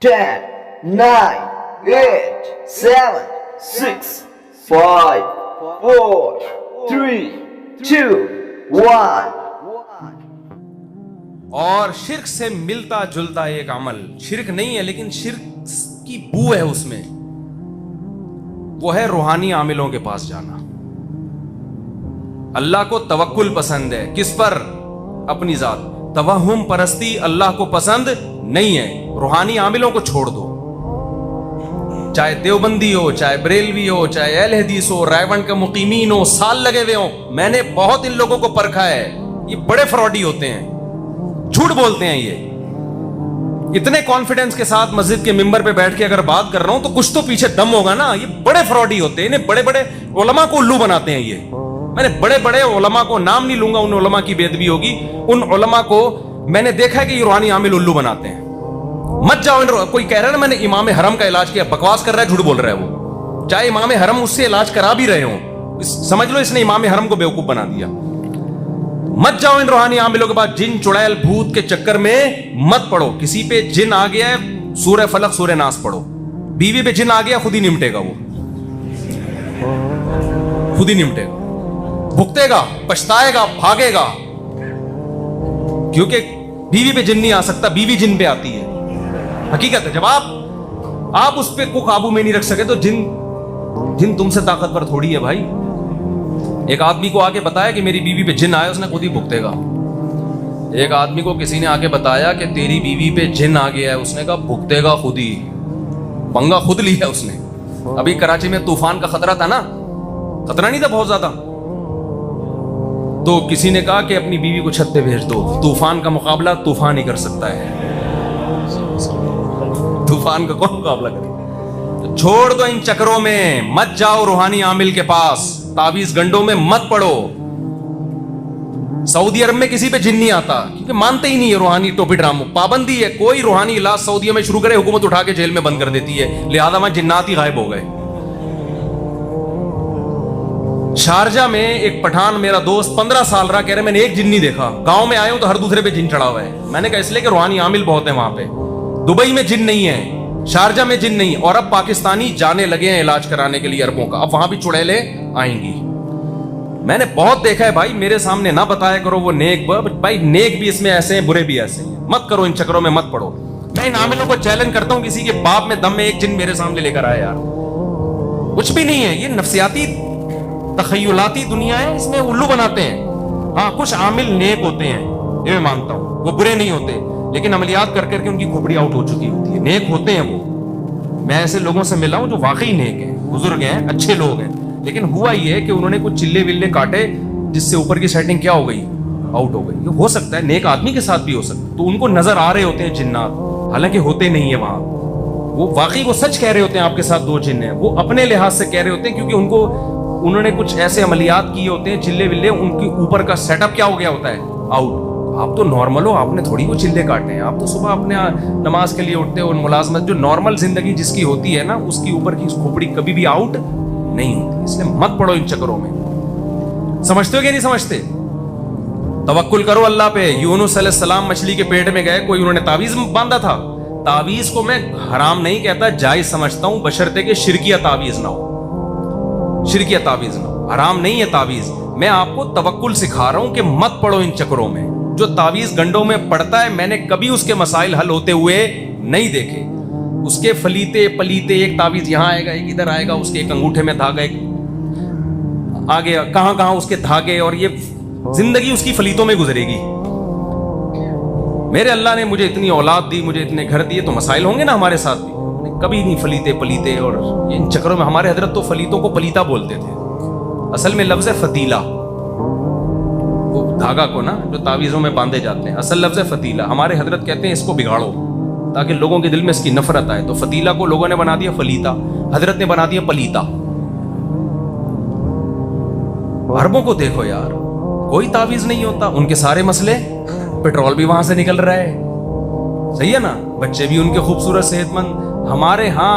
10, 9, 8, 7, 6, 5, 4, 3, 2, 1. اور शिर्क से मिलता जुलता एक अमल, शिर्क नहीं है लेकिन शिर्क की बू है उसमें, वो है रूहानी आमिलों के पास जाना. अल्लाह को तवक्कुल पसंद है, किस पर? अपनी जात. तवहुम परस्ती अल्लाह को पसंद नहीं है. रूहानी आमिलों को छोड़ दो, चाहे देवबंदी हो, चाहे बरेलवी हो, चाहे अहले हदीस हो, रायवंड के मुकीमीन हो, साल लगे हुए हो. मैंने बहुत इन लोगों को परखा है, ये बड़े फ्रॉडी होते हैं, झूठ बोलते हैं. ये इतने कॉन्फिडेंस के साथ मस्जिद के मिंबर पे बैठ के अगर बात कर रहा हूं तो कुछ तो पीछे दम होगा ना. ये बड़े फ्रॉडी होते हैं, इन्हें बड़े बड़े उलमा को उल्लू बनाते हैं. ये मैंने बड़े बड़े उलमा को, नाम नहीं लूंगा, उन उलमा की बेदबी होगी, उन उलमा को मैंने देखा है कि ये रूहानी आमिल उल्लू बनाते हैं. मत जाओ. कोई कह रहा है ना मैंने इमाम हरम का इलाज किया, बकवास कर रहा है, झूठ बोल रहा है. वो चाहे इमाम हरम उससे इलाज करा भी रहे हो, समझ लो इसने इमाम हरम को बेवकूफ बना दिया. मत जाओ इन रूहानी आमिलों के बाद. जिन चुड़ैल भूत के चक्कर में मत पड़ो. किसी पे जिन आ गया है, सूरह फलक सूरह नास पढ़ो. बीवी पे जिन आ गया, खुद ही निमटेगा, वो खुद ही निमटेगा, भुगतेगा, पछताएगा, भागेगा. क्योंकि बीवी पे जिन नहीं आ सकता, बीवी जिन पे आती है. हकीकत है. जब आप उस पे को काबू में नहीं रख सके तो जिन तुमसे ताकतवर थोड़ी है भाई. एक आदमी को आके बताया कि मेरी बीवी पे जिन आया, उसने खुद ही भुगतेगा. एक आदमी को किसी ने आके बताया कि तेरी बीवी पे जिन आ गया है, उसने कहा भुगतेगा खुद ही. पंगा खुद लिया उसने. अभी कराची में तूफान का खतरा था ना, खतरा नहीं था बहुत ज्यादा, तो किसी ने कहा कि अपनी बीवी को छत पे भेज दो, तूफान का मुकाबला तूफान ही कर सकता है. तूफान का कौन मुकाबला करे? तो छोड़ दो इन चक्रों में, मत जाओ रूहानी आमिल के पास, तावीज गंडों में मत पड़ो. सऊदी अरब में किसी पे जिन नहीं आता, क्योंकि मानते ही नहीं है रूहानी टोपी ड्रामो. पाबंदी है, कोई रूहानी इलाज सऊदी में शुरू करे, हुकूमत उठा के जेल में बंद कर देती है, लिहाजा वहां जिन्नात ही गायब हो गए. शारजा में एक पठान मेरा दोस्त 15 साल रहा, कह रहे मैंने एक जिन नहीं देखा. गांव में आए हूं तो हर दूसरे पे जिन चढ़ा हुआ है. मैंने कहा इसलिए कि रूहानी आमिल बहुत है वहां पे. दुबई में जिन नहीं है, शारजा में जिन नहीं, और अब पाकिस्तानी जाने लगे हैं इलाज कराने के लिए अरबों का. अब वहां भी चुड़ैले आएंगी. मैंने बहुत देखा है भाई, मेरे सामने ना बताया करो वो नेक. भाई नेक भी इसमें ऐसे हैं, बुरे भी ऐसे हैं. मत करो इन चक्रों में, मत पड़ो. मैं इन आमिलों को चैलेंज करता हूं, किसी के बाप में दम में एक जिन मेरे सामने लेकर आए यार. कुछ भी नहीं है, ये नफसियाती तखय्युलाती दुनिया है, इसमें उल्लू बनाते हैं. हाँ, कुछ आमिल नेक होते हैं, ये मैं मानता हूं, वो बुरे नहीं होते, लेकिन अमलियात कर करके उनकी खोपड़ी आउट हो चुकी होती है. नेक होते हैं वो. मैं ऐसे लोगों से मिला हूं जो वाकई नेक हैं, बुजुर्ग हैं, अच्छे लोग हैं, लेकिन हुआ ये है कि उन्होंने कुछ चिल्ले विल्ले काटे जिससे ऊपर की सेटिंग क्या हो गई, आउट हो गई. ये हो सकता है, नेक आदमी के साथ भी हो सकता है. तो उनको नजर आ रहे होते हैं जिन्नात, हालांकि होते नहीं है वहां. वो वाकई वो सच कह रहे होते हैं आपके साथ दो जिन्न हैं, वो अपने लिहाज से कह रहे होते हैं, क्योंकि उन्होंने कुछ ऐसे अमलियात किए होते हैं, चिल्ले विल्ले, उनके ऊपर का सेटअप क्या हो गया होता है, आउट. आप तो नॉर्मल हो, आपने थोड़ी वो चिल्ले काटे हैं. आप तो सुबह अपने नमाज के लिए उठते हो, मुलाजमत जो नॉर्मल जिंदगी जिसकी होती है ना, उसकी ऊपर की खोपड़ी कभी भी आउट नहीं होती. इसलिए मत पड़ो इन चक्करों में. समझते हो कि नहीं समझते? तवक्कुल करो अल्लाह पे. यूनुस अलैहिस्सलाम मछली के पेट में गए, कोई उन्होंने तावीज बांधा था. तावीज को मैं हराम नहीं कहता, जायज समझता हूं, बशर्ते के शिरकिया तावीज ना हो. शिरकिया तावीज ना हो, हराम नहीं है तावीज. मैं आपको तवक्कुल सिखा रहा हूं कि मत पड़ो इन चक्रों में. जो तावीज गंडों में पड़ता है, मैंने कभी उसके मसाइल हल होते हुए नहीं देखे. उसके फलीते पलीते, एक तावीज यहां आएगा, एक इधर आएगा, उसके एक अंगूठे में धागा, एक आगे कहां कहां उसके धागे, और ये जिंदगी उसकी फलीतों में गुजरेगी. मेरे अल्लाह ने मुझे इतनी औलाद दी, मुझे इतने घर दिए, तो मसाइल होंगे ना हमारे साथ भी. कभी नहीं फलीते पलीते और इन चक्करों में. हमारे हजरत तो फलीतों को पलीता बोलते थे, असल में लफ्ज है फतीला. वो धागा को ना जो तावीजों में बांधे जाते हैं, असल लफ्ज है फतीला. हमारे हजरत कहते हैं इसको बिगाड़ो ताकि लोगों के दिल में इसकी नफरत आए. तो फतीला को लोगों ने बना दिया फलीता, हजरत ने बना दिया पलीता. अरबों को देखो यार, कोई तावीज नहीं होता, उनके सारे मसले, पेट्रोल भी वहां से निकल रहा है, सही है ना, बच्चे भी उनके खूबसूरत सेहतमंद. हमारे यहाँ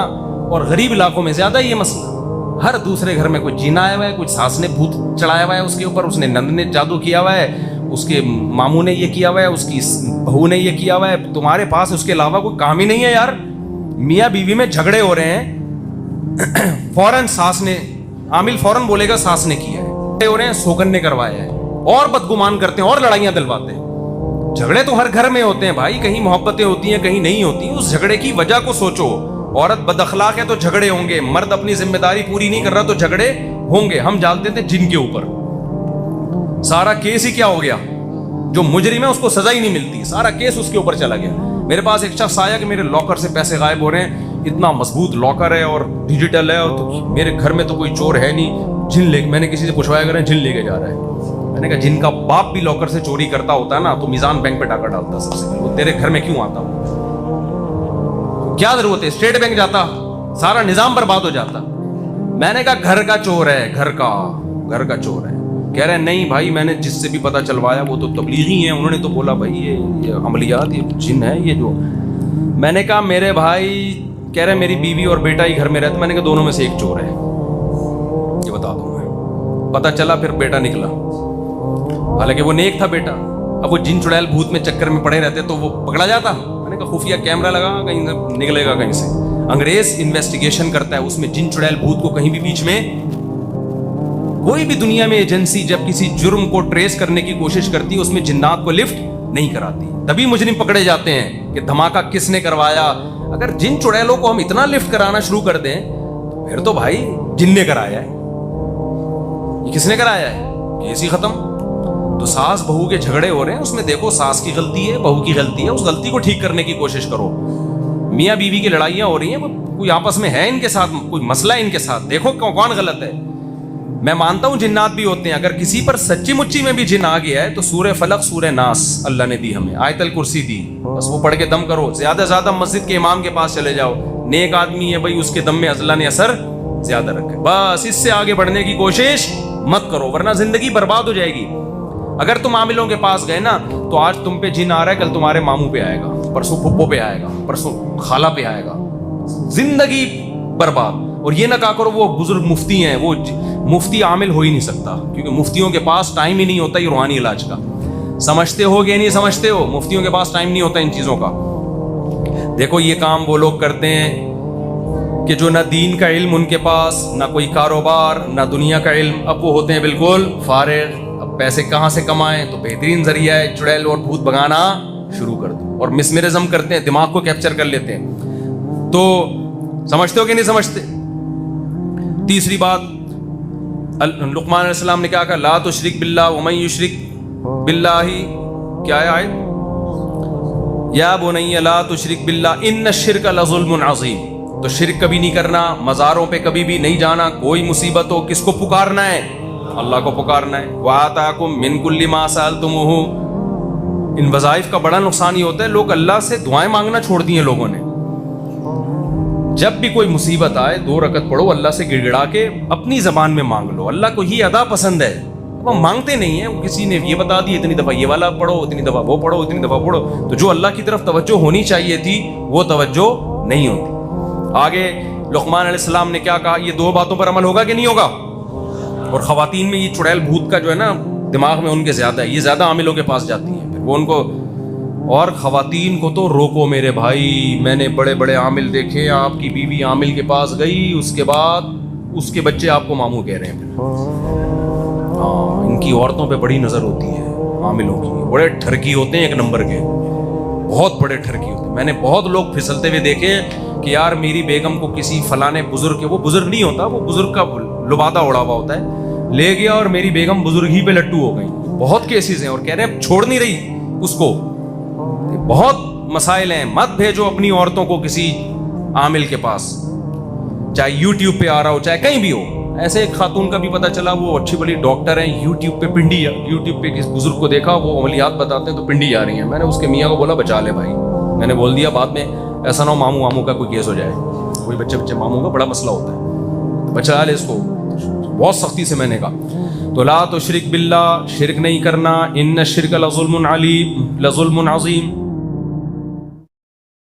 और गरीब इलाकों में ज्यादा ये मसला. हर दूसरे घर में कोई जीना आया हुआ है, कुछ सास ने भूत चढ़ाया हुआ है उसके ऊपर, उसने नंद ने जादू किया हुआ है, उसके मामू ने ये किया हुआ है, उसकी बहू ने ये किया हुआ है. तुम्हारे पास उसके अलावा कोई काम ही नहीं है यार. मियाँ बीवी में झगड़े हो रहे हैं, फौरन सास ने, आमिल फौरन बोलेगा सास ने किया है, हो रहे हैं सोगन ने करवाया है, और बदगुमान करते हैं और लड़ाइयां दिलवाते हैं। झगड़े तो हर घर में होते हैं भाई, कहीं मोहब्बतें होती हैं कहीं नहीं होती। उस झगड़े की वजह को सोचो। औरत बदअखलाक है तो झगड़े होंगे, मर्द अपनी जिम्मेदारी पूरी नहीं कर रहा तो झगड़े होंगे। हम डालते थे जिन के ऊपर, सारा केस ही क्या हो गया, जो मुजरिम है उसको सजा ही नहीं मिलती, सारा केस उसके ऊपर चला गया। मेरे पास एक शख्स आया कि मेरे लॉकर से पैसे गायब हो रहे हैं, इतना मजबूत लॉकर है और डिजिटल है, और तो मेरे घर में तो कोई चोर है नहीं, जिन ले, मैंने किसी से पूछवाया करें, जिन लेके जा रहा है। मैंने कहा जिनका बाप भी लॉकर से चोरी करता होता है ना तो मीजान बैंक पे डाका डालता सबसे पहले, वो तेरे घर में क्यों आता हो, क्या जरूरत है, स्टेट बैंक जाता, सारा निजाम बर्बाद हो जाता। मैंने कहा घर का चोर है, घर का चोर है। कह रहे नहीं भाई, मैंने जिससे भी पता चलवाया वो तो तबलीगी है, उन्होंने तो बोला भाई ये अमलियात, ये जिन है ये जो। मैंने कहा मेरे भाई, कह रहे मेरी बीवी और बेटा ही घर में रहते। मैंने कहा दोनों में से एक चोर है, ये बता दूं मैं। पता चला फिर बेटा निकला, हालांकि वो नेक था बेटा। अब वो जिन चुड़ैल भूत में चक्कर में पड़े रहते तो वो पकड़ा जाता। मैंने कहा खुफिया कैमरा लगा, कहीं निकलेगा कहीं से। अंग्रेज इन्वेस्टिगेशन करता है, उसमें जिन चुड़ैल भूत को कहीं भी बीच में, कोई भी दुनिया में एजेंसी जब किसी जुर्म को ट्रेस करने की कोशिश करती है उसमें जिन्नात को लिफ्ट नहीं कराती, तभी मुजरिम पकड़े जाते हैं कि धमाका किसने करवाया। अगर जिन चुड़ैलों को हम इतना लिफ्ट कराना शुरू कर दें तो फिर तो भाई जिन ने कराया है, ये किसने कराया है, केस ही खत्म। तो सास बहू के झगड़े हो रहे हैं, उसमें देखो सास की गलती है, बहू की गलती है, उस गलती को ठीक करने की कोशिश करो। मियाँ बीवी की लड़ाइयां हो रही हैं, कोई आपस में है इनके साथ, कोई मसला है इनके साथ, देखो कौन गलत है। मैं मानता हूं जिन्नात भी होते हैं, अगर किसी पर सच्ची मुच्ची में भी जिन आ गया है तो सूरह फलक सूरह नास अल्लाह ने दी हमें, आयतल कुर्सी दी, बस वो पढ़ के दम करो। ज्यादा से ज्यादा मस्जिद के इमाम के पास चले जाओ, नेक आदमी है भाई, उसके दम में अल्लाह ने असर ज्यादा रखे, बस इससे आगे बढ़ने की कोशिश मत करो, वरना जिंदगी बर्बाद हो जाएगी। अगर तुम आमिलों के पास गए ना तो आज तुम पे जिन आ रहा है, कल तुम्हारे मामू पे आएगा, परसों फुप्पो पे आएगा, परसों खाला पे आएगा, जिंदगी बर्बाद। और ये ना कहा करो वो बुजुर्ग मुफ्ती हैं, वो मुफ्ती आमिल हो ही नहीं सकता, क्योंकि मुफ्तियों के पास टाइम ही नहीं होता ये रूहानी इलाज का। समझते हो कि नहीं समझते हो, मुफ्तियों के पास टाइम नहीं होता इन चीजों का। देखो ये काम वो लोग करते हैं कि जो ना दीन का इल्म उनके पास, ना कोई कारोबार, ना दुनिया का इल्म, अब वो होते हैं बिल्कुल फारिग। अब पैसे कहाँ से कमाएं, तो बेहतरीन जरिया है चुड़ैल और भूत भगाना शुरू कर दो, और मिसमेरिज्म करते हैं, दिमाग को कैप्चर कर लेते हैं। तो समझते हो कि नहीं समझते। तीसरी बात, लुकमान अलैहिस्सलाम ने क्या कहा, ला तुशरिक बिल्लाह व मन युशरिक बिल्लाही, क्या है आयत, या बुनैया ला तुशरिक बिल्लाह इन्न शिर्क लज़ुल्मुन अज़ीम। तो शिर्क कभी नहीं करना, मज़ारों पे कभी भी नहीं जाना, कोई मुसीबत हो किसको पुकारना है, अल्लाह को पुकारना है। व आताकुम मिन कुल्ली मा सअलतमुहु, इन वज़ाइफ का बड़ा नुकसान ये होता है, लोग अल्लाह से दुआएं मांगना छोड़ दी हैं लोगों ने। जब भी कोई मुसीबत आए 2 रकत पढ़ो, अल्लाह से गिड़गिड़ा के अपनी जबान में मांग लो, अल्लाह को ये अदा पसंद है। अब हम मांगते नहीं है, किसी ने ये बता दिया इतनी दफा ये वाला पढ़ो, इतनी दफा वो पढ़ो, इतनी दफा पढ़ो, तो जो अल्लाह की तरफ तवज्जो होनी चाहिए थी वो तवज्जो नहीं होती। आगे लुकमान अलैहिस्सलाम ने क्या कहा, ये 2 बातों पर अमल होगा कि नहीं होगा। और खवातीन में ये चुड़ैल भूत का जो है ना दिमाग में उनके ज्यादा है, ये ज्यादा आमिलों के पास जाती हैं, फिर वो उनको, और खवातीन को तो रोको मेरे भाई। मैंने बड़े बड़े आमिल देखे, आपकी बीवी आमिल के पास गई, उसके बाद उसके बच्चे आपको मामू कह रहे हैं। हाँ, इनकी औरतों पे बड़ी नजर होती है आमिलों की, बड़े ठरकी होते हैं, 1 नंबर के, बहुत बड़े ठरकी होते हैं। मैंने बहुत लोग फिसलते हुए देखे कि यार मेरी बेगम को किसी फलाने बुजुर्ग के, वो बुजुर्ग नहीं होता, वो बुजुर्ग का लुबादा उड़ा हुआ होता है, ले गया और मेरी बेगम बुजुर्ग ही पे लट्टू हो गई। बहुत केसेस हैं, और कह रहे हैं छोड़ नहीं रही उसको। बहुत मसाइल हैं, मत भेजो अपनी औरतों को किसी आमिल के पास, चाहे यूट्यूब पे आ रहा हो चाहे कहीं भी हो। ऐसे एक खातून का भी पता चला, वो अच्छी बड़ी डॉक्टर हैं, यूट्यूब पे पिंडी, यूट्यूब पे किस बुजुर्ग को देखा वो अमलियात बताते हैं तो पिंडी आ रही है। मैंने उसके मियाँ को बोला बचा ले भाई, मैंने बोल दिया बाद में ऐसा ना हो मामू मामू का कोई केस हो जाए, कोई बच्चे मामू का बड़ा मसला होता है, बचा ले इसको। बहुत सख्ती से मैंने कहा। तो ला तुशरिक बिल्लाह, शिरक नहीं करना, इन्न शिर्क लज़ुल्मुन अज़ीम,